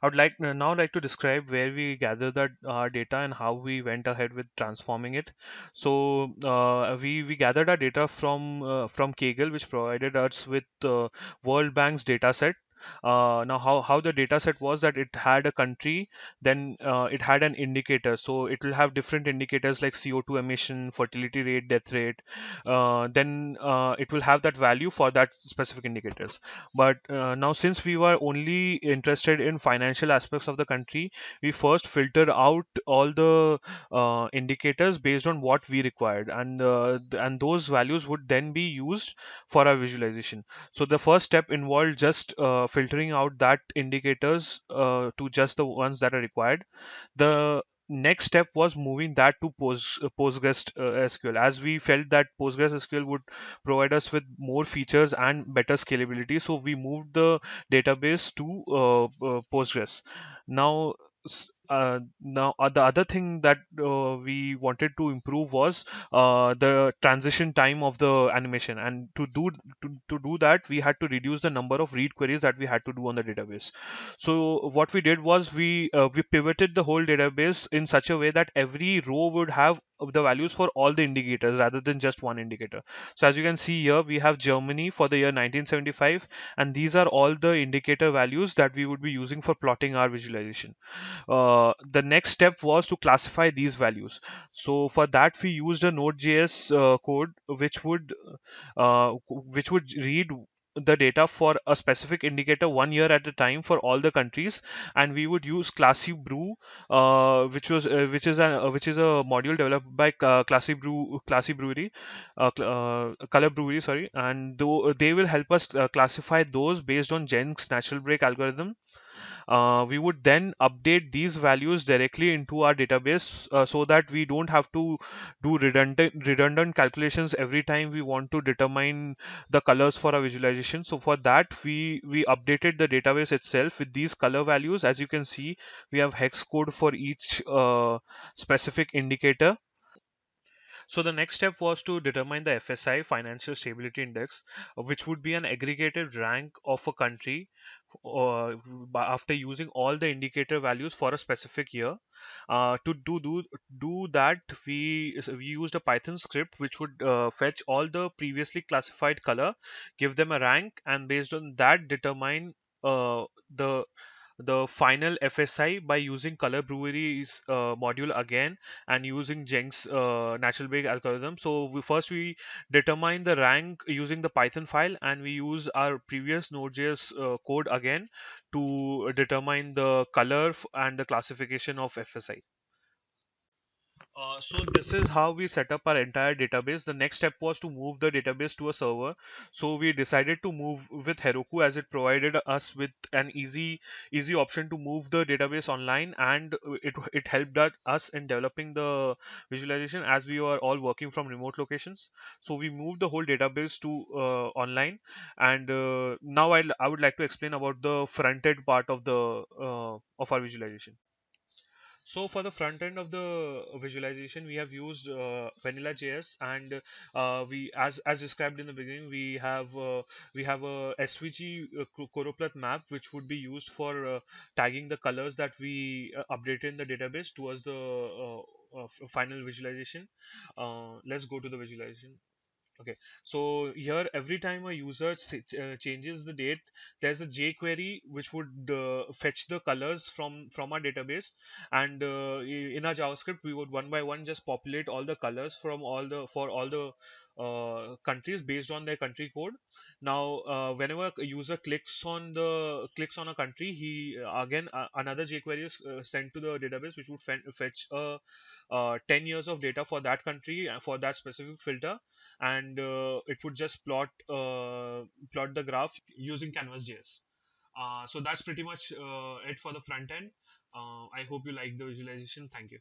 I would like now like to describe where we gather that data and how we went ahead with transforming it. So we gathered our data from Kaggle, which provided us with World Bank's data set. Now, how the data set was that it had a country, then it had an indicator. So it will have different indicators like CO2 emission, fertility rate, death rate. Then it will have that value for that specific indicators. But now, since we were only interested in financial aspects of the country, we first filtered out all the indicators based on what we required, and those values would then be used for our visualization. So the first step involved just filtering out that indicators to just the ones that are required. The next step was moving that to Postgres SQL, as we felt that Postgres SQL would provide us with more features and better scalability. So we moved the database to Postgres. Now, the other thing that we wanted to improve was the transition time of the animation, and to do that, we had to reduce the number of read queries that we had to do on the database. So what we did was we pivoted the whole database in such a way that every row would have the values for all the indicators rather than just one indicator. So as you can see here, we have Germany for the year 1975, and these are all the indicator values that we would be using for plotting our visualization. The next step was to classify these values. So for that, we used a Node.js code which would read the data for a specific indicator 1 year at a time for all the countries, and we would use Classy Brew, which is a module developed by Classy Brewery, Color Brewery, sorry, and they will help us classify those based on Jenks natural break algorithm. We would then update these values directly into our database, so that we don't have to do redundant calculations every time we want to determine the colors for our visualization. So for that, we updated the database itself with these color values. As you can see, we have hex code for each specific indicator. So the next step was to determine the FSI, Financial Stability Index, which would be an aggregated rank of a country after using all the indicator values for a specific year. To do that, we used a Python script which would fetch all the previously classified color, give them a rank, and based on that determine the final FSI by using Color Brewery's module again, and using Jenks natural break algorithm. So we determine the rank using the Python file, and we use our previous Node.js code again to determine the color and the classification of FSI. So this is how we set up our entire database. The next step was to move the database to a server. So we decided to move with Heroku, as it provided us with an easy option to move the database online, and it helped us in developing the visualization as we were all working from remote locations. So we moved the whole database to online, and now I would like to explain about the front end part of our visualization. So for the front end of the visualization, we have used Vanilla JS, and we, as described in the beginning, we have a SVG choropleth map, which would be used for tagging the colors that we updated in the database towards the final visualization. Let's go to the visualization. Okay, so here every time a user changes the date, there's a jQuery which would fetch the colors from our database, and in our JavaScript we would one by one just populate all the colors from all the countries based on their country code. Now, whenever a user clicks on a country, he again another jQuery is sent to the database, which would fetch 10 years of data for that country for that specific filter, and it would just plot the graph using Canvas.js. So that's pretty much it for the front end. I hope you like the visualization. Thank you.